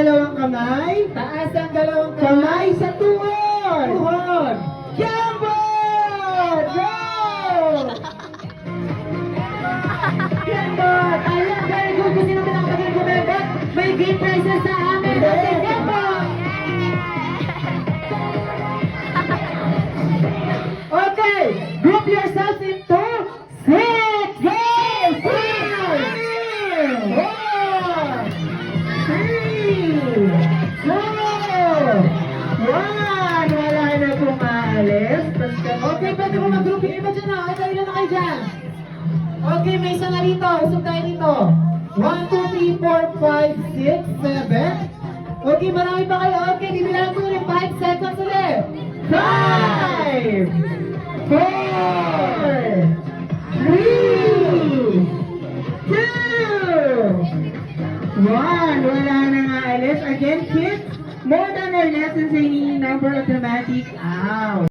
dalawang kamay. Taas ang dalawang Kamay sa tuhod. Tuhod. Gambot! Go! Gambot! Ayan, very good. Kung sino pinakapagaling gumembot, may game prizes sa amin. Okay, Gambot! Okay, group yourselves into 6. Yes! 1. Wala na pumalis. Okay, pwede mo mag-group yung iba dyan na. Ito, ilan na kayo dyan? Okay, may isa na rito. Usog tayo dito. 1, 2, 3, 4, 5, 6, 7. Okay, marami pa kayo. Okay, bibilang ko ulit. 5 seconds ulit. 5, 4, 3, 2, 1. Wala na nga alis. Again, kids, more than or less than any number of dramatic out.